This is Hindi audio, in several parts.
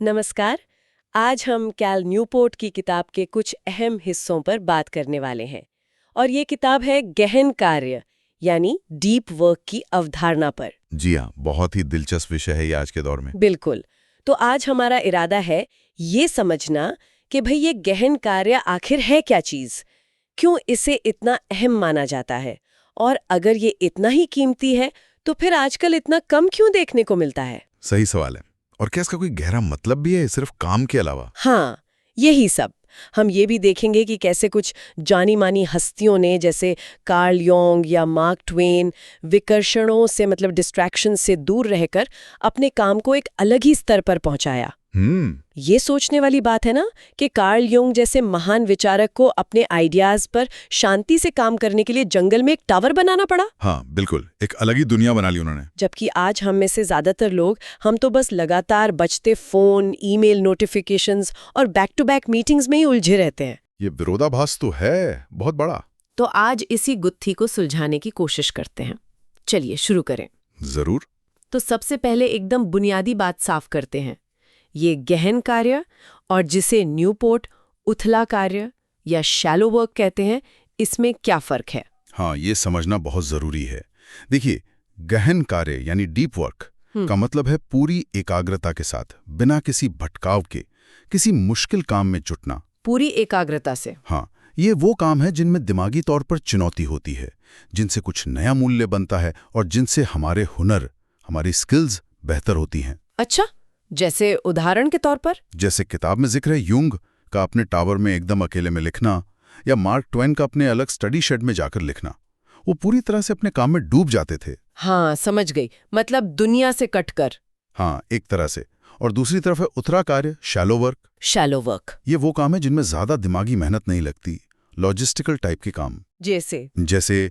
नमस्कार। आज हम कैल न्यूपोर्ट की किताब के कुछ अहम हिस्सों पर बात करने वाले हैं और ये किताब है गहन कार्य यानी डीप वर्क की अवधारणा पर। जी हाँ, बहुत ही दिलचस्प विषय है ये आज के दौर में। बिल्कुल। तो आज हमारा इरादा है ये समझना कि भाई ये गहन कार्य आखिर है क्या चीज, क्यों इसे इतना अहम माना जाता है और अगर ये इतना ही कीमती है तो फिर आजकल इतना कम क्यों देखने को मिलता है। सही सवाल है। और क्या इसका कोई गहरा मतलब भी है सिर्फ काम के अलावा? हाँ, यही सब। हम ये भी देखेंगे कि कैसे कुछ जानी मानी हस्तियों ने जैसे कार्ल योंग या मार्क ट्वेन विकर्षणों से मतलब डिस्ट्रैक्शन से दूर रहकर अपने काम को एक अलग ही स्तर पर पहुंचाया। ये सोचने वाली बात है ना कि कार्ल योंग जैसे महान विचारक को अपने आइडियाज पर शांति से काम करने के लिए जंगल में एक टावर बनाना पड़ा। हाँ बिल्कुल, एक अलग ही दुनिया बना ली उन्होंने। जबकि आज हम में से ज्यादातर लोग हम तो बस लगातार बजते फोन, ईमेल नोटिफिकेशंस और बैक टू बैक मीटिंग्स में ही उलझे रहते हैं। ये विरोधाभास तो है बहुत बड़ा। तो आज इसी गुत्थी को सुलझाने की कोशिश करते हैं। चलिए शुरू करें। जरूर। तो सबसे पहले एकदम बुनियादी बात साफ करते हैं। ये गहन कार्य और जिसे न्यूपोर्ट उथला कार्य या शैलो वर्क कहते हैं, इसमें क्या फर्क है? हाँ, ये समझना बहुत जरूरी है। देखिए, गहन कार्य यानी डीप वर्क का मतलब है पूरी एकाग्रता के साथ, बिना किसी भटकाव के, किसी मुश्किल काम में जुटना। पूरी एकाग्रता से? हाँ, ये वो काम है जिनमें दिमागी तौर पर चुनौती होती है, जिनसे कुछ नया मूल्य बनता है और जिनसे हमारे हुनर, हमारी स्किल्स बेहतर होती हैं। अच्छा, जैसे उदाहरण के तौर पर? जैसे किताब में जिक्र है यूंग का अपने टावर में एकदम अकेले में लिखना, या मार्क ट्वेन का अपने अलग स्टडी शेड में जाकर लिखना। वो पूरी तरह से अपने काम में डूब जाते थे। हाँ, समझ गई। मतलब दुनिया से कटकर। हाँ, एक तरह से। और दूसरी तरफ है उथरा कार्य, शैलो वर्क। शैलो वर्क ये वो काम है जिनमें ज्यादा दिमागी मेहनत नहीं लगती, लॉजिस्टिकल टाइप के काम। जैसे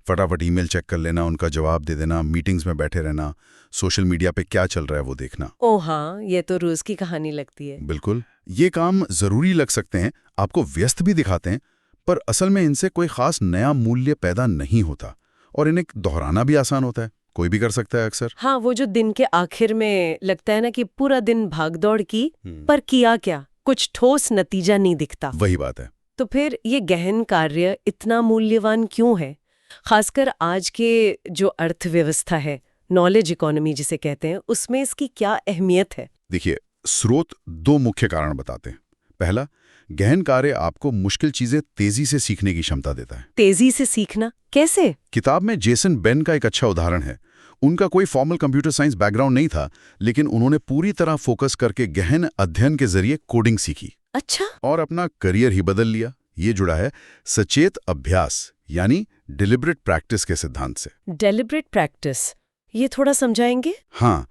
फटाफट ईमेल चेक कर लेना, उनका जवाब दे देना, मीटिंग्स में बैठे रहना, सोशल मीडिया पे क्या चल रहा है वो देखना। ओह हाँ, ये तो रोज की कहानी लगती है। बिल्कुल। ये काम जरूरी लग सकते हैं, आपको व्यस्त भी दिखाते हैं, पर असल में इनसे कोई खास नया मूल्य पैदा नहीं होता और इन्हें दोहराना भी आसान होता है, कोई भी कर सकता है अक्सर। हाँ, वो जो दिन के आखिर में लगता है ना कि पूरा दिन भागदौड़ की, पर किया क्या, कुछ ठोस नतीजा नहीं दिखता। वही बात है। तो फिर ये गहन कार्य इतना मूल्यवान क्यों है, खासकर आज के जो अर्थव्यवस्था है, नॉलेज इकोनॉमी जिसे कहते हैं, उसमें इसकी क्या अहमियत है? देखिए, स्रोत दो मुख्य कारण बताते हैं। पहला, गहन कार्य आपको मुश्किल चीजें तेजी से सीखने की क्षमता देता है। तेजी से सीखना कैसे? किताब में जेसन बेन का एक अच्छा उदाहरण है। उनका कोई फॉर्मल कंप्यूटर साइंस बैकग्राउंड नहीं था, लेकिन उन्होंने पूरी तरह फोकस करके गहन अध्ययन के जरिए कोडिंग सीखी। अच्छा। और अपना करियर ही बदल लिया। ये जुड़ा है सचेत अभ्यास यानी डिलिबरेट प्रैक्टिस के सिद्धांत से। डेलिब्रेट प्रैक्टिस, ये थोड़ा समझाएंगे? हाँ,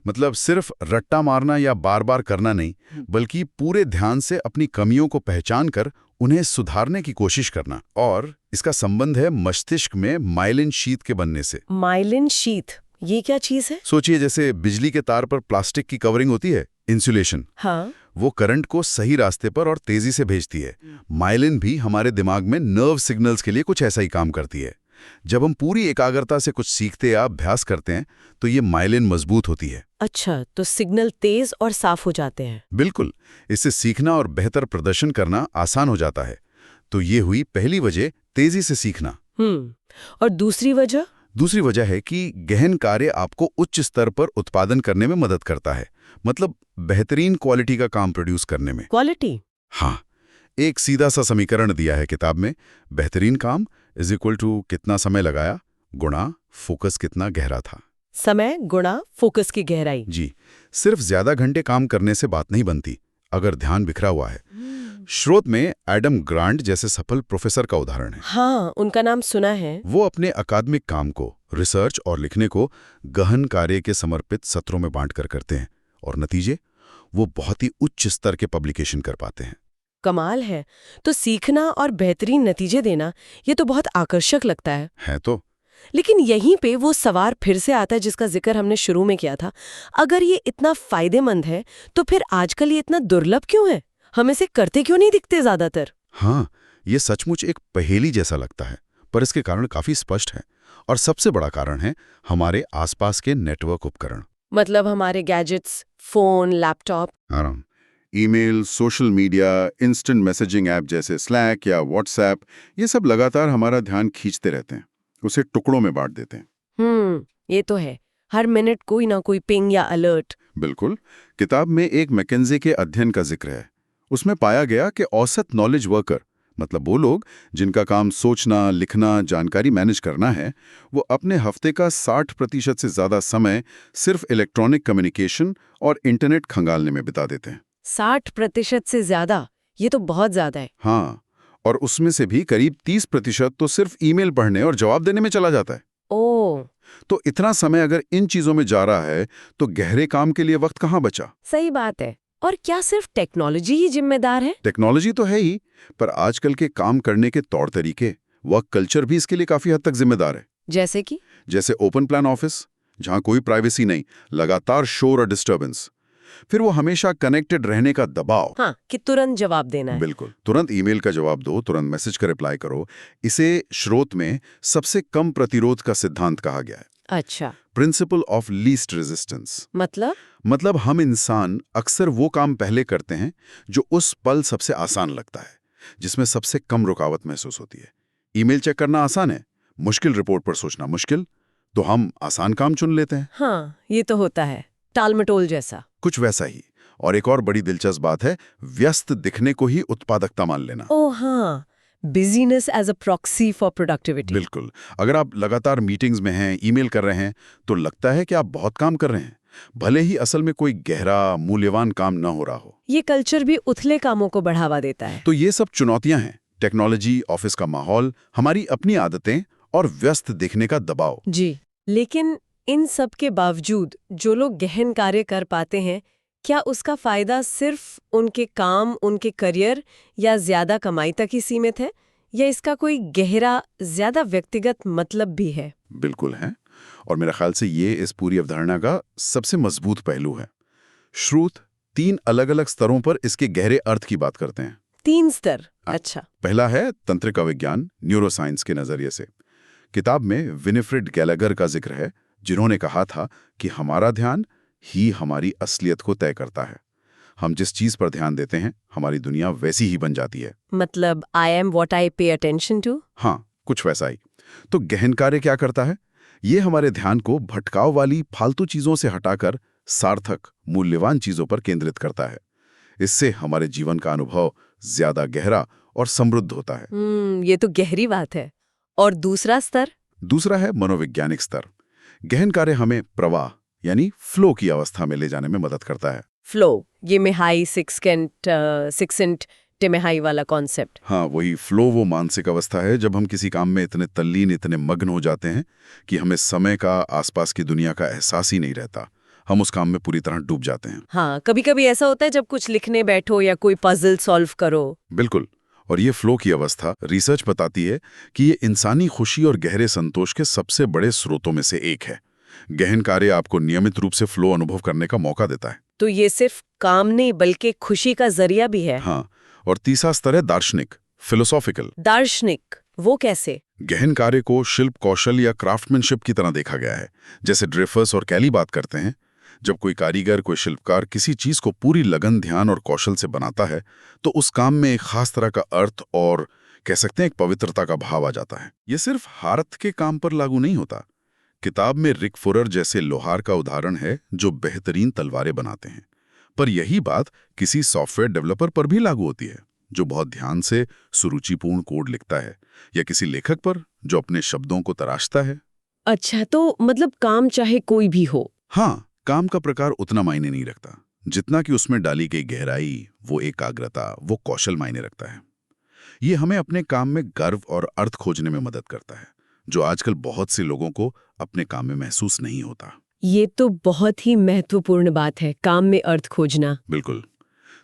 मतलब सिर्फ रट्टा मारना या बार बार करना नहीं, बल्कि पूरे ध्यान से अपनी कमियों को पहचान कर उन्हें सुधारने की कोशिश करना। और इसका संबंध है मस्तिष्क में माइलिन शीथ के बनने से। माइलिन शीथ, ये क्या चीज है? सोचिए, जैसे बिजली के तार पर प्लास्टिक की कवरिंग होती है, इंसुलेशन। हाँ। वो करंट को सही रास्ते पर और तेजी से भेजती है। माइलिन भी हमारे दिमाग में नर्व सिग्नल्स के लिए कुछ ऐसा ही काम करती है। जब हम पूरी एकाग्रता से कुछ सीखते या अभ्यास करते हैं तो ये माइलिन मजबूत होती है। अच्छा, तो सिग्नल तेज और साफ हो जाते हैं। बिल्कुल। इससे सीखना और बेहतर प्रदर्शन करना आसान हो जाता है। तो ये हुई पहली वजह, तेजी से सीखना। और दूसरी वजह? दूसरी वजह है कि गहन कार्य आपको उच्च स्तर पर उत्पादन करने में मदद करता है, मतलब बेहतरीन क्वालिटी का काम प्रोड्यूस करने में। क्वालिटी? हाँ, एक सीधा सा समीकरण दिया है किताब में। बेहतरीन काम इज इक्वल टू कितना समय लगाया गुणा फोकस कितना गहरा था। समय गुणा फोकस की गहराई। जी, सिर्फ ज्यादा घंटे काम करने से बात नहीं बनती अगर ध्यान बिखरा हुआ है। स्रोत में एडम ग्रांट जैसे सफल प्रोफेसर का उदाहरण है। हाँ, उनका नाम सुना है। वो अपने अकादमिक काम को, रिसर्च और लिखने को गहन कार्य के समर्पित सत्रों में बांटकर करते हैं और नतीजे, वो बहुत ही उच्च स्तर के पब्लिकेशन कर पाते हैं। कमाल है। तो सीखना और बेहतरीन नतीजे देना, ये तो बहुत आकर्षक लगता है तो लेकिन यहीं पे वो सवाल फिर से आता है जिसका जिक्र हमने शुरू में किया था। अगर ये इतना फायदेमंद है तो फिर आजकल ये इतना दुर्लभ क्यों है? हम इसे करते क्यों नहीं दिखते ज्यादातर? हाँ, ये सचमुच एक पहेली जैसा लगता है, पर इसके कारण काफी स्पष्ट है। और सबसे बड़ा कारण है हमारे आसपास के नेटवर्क उपकरण। मतलब हमारे गैजेट्स, फोन, लैपटॉप। आराम। Email, social media, instant messaging app जैसे स्लैक या व्हाट्सएप, ये सब लगातार हमारा ध्यान खींचते रहते हैं, उसे टुकड़ों में बांट देते हैं। ये तो है। हर मिनट कोई ना कोई पिंग या अलर्ट। बिल्कुल। किताब में एक मैकेंजी के अध्ययन का जिक्र है। उसमें पाया गया कि औसत नॉलेज वर्कर, मतलब वो लोग जिनका काम सोचना, लिखना, जानकारी मैनेज करना है, वो अपने हफ्ते का 60% से ज्यादा समय सिर्फ इलेक्ट्रॉनिक कम्युनिकेशन और इंटरनेट खंगालने में बिता देते हैं। 60% से ज्यादा? ये तो बहुत ज्यादा है। हाँ, और उसमें से भी करीब 30% तो सिर्फ ईमेल पढ़ने और जवाब देने में चला जाता है। ओह, तो इतना समय अगर इन चीजों में जा रहा है तो गहरे काम के लिए वक्त कहाँ बचा? सही बात है। और क्या सिर्फ टेक्नोलॉजी ही जिम्मेदार है? टेक्नोलॉजी तो है ही, पर आजकल के काम करने के तौर तरीके, वर्क कल्चर भी इसके लिए काफी हद तक जिम्मेदार है। जैसे कि? जैसे ओपन प्लान ऑफिस, जहां कोई प्राइवेसी नहीं, लगातार शोर और डिस्टर्बेंस। फिर वो हमेशा कनेक्टेड रहने का दबाव। हाँ, कि तुरंत जवाब देना है। बिल्कुल, तुरंत ईमेल का जवाब दो, तुरंत मैसेज का रिप्लाई करो। इसे स्रोत में सबसे कम प्रतिरोध का सिद्धांत कहा गया है। अच्छा। Principle of least resistance. मतलब हम इंसान अक्सर वो काम पहले करते हैं जो उस पल सबसे आसान लगता है, जिसमें सबसे कम रुकावट महसूस होती है। ईमेल चेक करना आसान है, मुश्किल रिपोर्ट पर सोचना मुश्किल, तो हम आसान काम चुन लेते हैं। हाँ, ये तो होता है, टाल-मटोल जैसा। कुछ वैसा ही। और एक और बड़ी दिलचस्प बात है, व्यस्त दिखने को ही उत्पादकता मान लेना। ओह हाँ, business as a proxy for productivity. बिल्कुल। अगर आप लगातार मीटिंग्स में हैं, ईमेल कर रहे हैं, तो लगता है कि आप बहुत काम कर रहे हैं, भले ही असल में कोई गहरा मूल्यवान काम न हो रहा हो। ये कल्चर भी उथले कामों को बढ़ावा देता है। तो ये सब चुनौतियां हैं, टेक्नोलॉजी, ऑफिस का माहौल, हमारी अपनी आदतें और व्यस्त दिखने का दबाव। जी, लेकिन इन सब के बावजूद जो लोग गहन कार्य कर पाते हैं, क्या उसका फायदा सिर्फ उनके काम, उनके करियर या ज्यादा कमाई तक ही सीमित है, या इसका कोई गहरा, ज्यादा व्यक्तिगत मतलब भी है? बिल्कुल है, और मेरा ख्याल से ये इस पूरी अवधारणा का सबसे मजबूत पहलू है। श्रुत 3 अलग-अलग स्तरों पर इसके गहरे अर्थ की बात करते हैं। 3 स्तर? अच्छा। पहला है तंत्रिका विज्ञान, न्यूरोसाइंस के नजरिए से। किताब में विनिफ्रेड गैलागर का जिक्र है, जिन्होंने कहा था कि हमारा ध्यान ही हमारी असलियत को तय करता है। हम जिस चीज पर ध्यान देते हैं, हमारी दुनिया वैसी ही बन जाती है। मतलब I am what I pay attention to? हाँ, कुछ वैसा ही। तो गहन कार्य क्या करता है? ये हमारे ध्यान को भटकाव वाली फालतू चीजों से हटाकर सार्थक, मूल्यवान चीजों पर केंद्रित करता है। इससे हमारे जीवन का अनुभव ज्यादा गहरा और समृद्ध होता है। ये तो गहरी बात है। और दूसरा स्तर? दूसरा है मनोवैज्ञानिक स्तर। गहन कार्य हमें प्रवाह यानी फ्लो की अवस्था में ले जाने में मदद करता है। फ्लो, ये मिहाई सिक्सेंट टिमेहाई वाला कॉन्सेप्ट। हाँ, वही फ्लो, वो मानसिक अवस्था है जब हम किसी काम में इतने तल्लीन, इतने मग्न हो जाते हैं कि हमें समय का, आसपास की दुनिया का एहसास ही नहीं रहता। हम उस काम में पूरी तरह डूब जाते हैं। हाँ, कभी-कभी ऐसा होता है जब कुछ लिखने बैठो या कोई पजल सॉल्व करो। बिल्कुल। और ये फ्लो की अवस्था, रिसर्च बताती है कि ये इंसानी खुशी और गहरे संतोष के सबसे बड़े स्रोतों में से एक है। गहन कार्य आपको नियमित रूप से फ्लो अनुभव करने का मौका देता है। तो ये सिर्फ काम नहीं बल्कि खुशी का जरिया भी है। हाँ, और तीसरा स्तर है दार्शनिक, फिलोसॉफिकल। दार्शनिक, वो कैसे? गहन कार्य को शिल्प कौशल या क्राफ्टमैनशिप की तरह देखा गया है। जैसे ड्रेफर्स और कैली बात करते हैं, जब कोई कारीगर, कोई शिल्पकार किसी चीज को पूरी लगन, ध्यान और कौशल से बनाता है, तो उस काम में एक खास तरह का अर्थ और कह सकते हैं एक पवित्रता का भाव आ जाता है। ये सिर्फ हाथ के काम पर लागू नहीं होता। किताब में रिक फुरर जैसे लोहार का उदाहरण है जो बेहतरीन तलवारें बनाते हैं। पर यही बात किसी सॉफ्टवेयर डेवलपर पर भी लागू होती है जो बहुत ध्यान से सुरुचिपूर्ण कोड लिखता है, या किसी लेखक पर जो अपने शब्दों को तराशता है। अच्छा, तो मतलब काम चाहे कोई भी हो। हाँ, काम का प्रकार उतना मायने नहीं रखता जितना कि उसमें डाली गई गहराई, वो एकाग्रता, वो कौशल मायने रखता है। ये हमें अपने काम में गर्व और अर्थ खोजने में मदद करता है, जो आजकल बहुत से लोगों को अपने काम में महसूस नहीं होता। ये तो बहुत ही महत्वपूर्ण बात है, काम में अर्थ खोजना। बिल्कुल।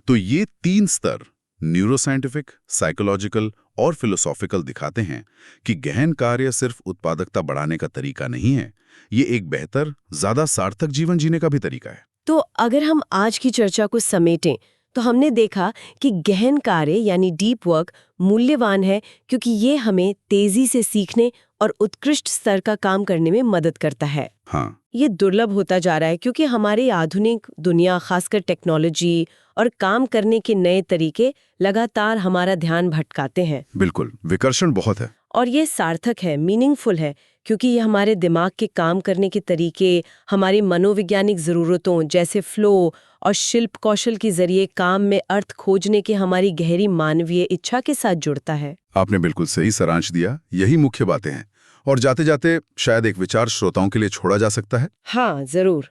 तो ये 3 स्तर, न्यूरोसाइंटिफिक, साइकोलॉजिकल और फिलोसॉफिकल, दिखाते हैं कि गहन कार्य सिर्फ उत्पादकता बढ़ाने का तरीका नहीं है, ये एक बेहतर, ज्यादा सार्थक जीवन जीने का भी तरीका है। तो अगर हम आज की चर्चा को समेटें, तो हमने देखा कि गहन कार्य यानी डीप वर्क मूल्यवान है क्योंकि ये हमें तेजी से सीखने और उत्कृष्ट स्तर का काम करने में मदद करता है। हाँ, ये दुर्लभ होता जा रहा है क्योंकि हमारी आधुनिक दुनिया, खासकर टेक्नोलॉजी और काम करने के नए तरीके लगातार हमारा ध्यान भटकाते हैं। बिल्कुल, विकर्षण बहुत है। और ये सार्थक है, मीनिंगफुल है, क्योंकि ये हमारे दिमाग के काम करने के तरीके, हमारी मनोवैज्ञानिक ज़रूरतों जैसे फ्लो और शिल्प कौशल के जरिए काम में अर्थ खोजने के हमारी गहरी मानवीय इच्छा के साथ जुड़ता है। आपने बिल्कुल सही सारांश दिया, यही मुख्य बातें हैं। और जाते जाते शायद एक विचार श्रोताओं के लिए छोड़ा जा सकता है। हाँ, जरूर।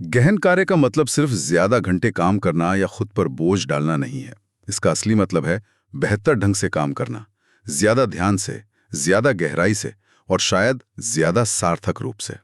गहन कार्य का मतलब सिर्फ ज्यादा घंटे काम करना या खुद पर बोझ डालना नहीं है। इसका असली मतलब है बेहतर ढंग से काम करना, ज्यादा ध्यान से, ज्यादा गहराई से और शायद ज्यादा सार्थक रूप से।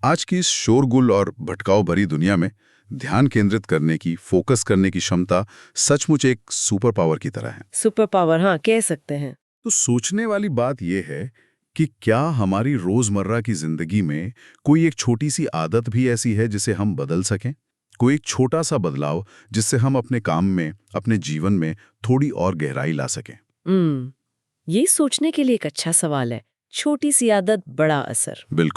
आज की इस शोरगुल और भटकाव भरी दुनिया में ध्यान केंद्रित करने की, फोकस करने की क्षमता सचमुच एक सुपर पावर की तरह है। सुपर पावर, हाँ, कह सकते हैं। तो सोचने वाली बात यह है कि क्या हमारी रोजमर्रा की जिंदगी में कोई एक छोटी सी आदत भी ऐसी है जिसे हम बदल सकें? कोई एक छोटा सा बदलाव जिससे हम अपने काम में, अपने जीवन में थोड़ी और गहराई ला सकें? ये सोचने के लिए एक अच्छा सवाल है। छोटी सी आदत, बड़ा असर। बिल्कुल।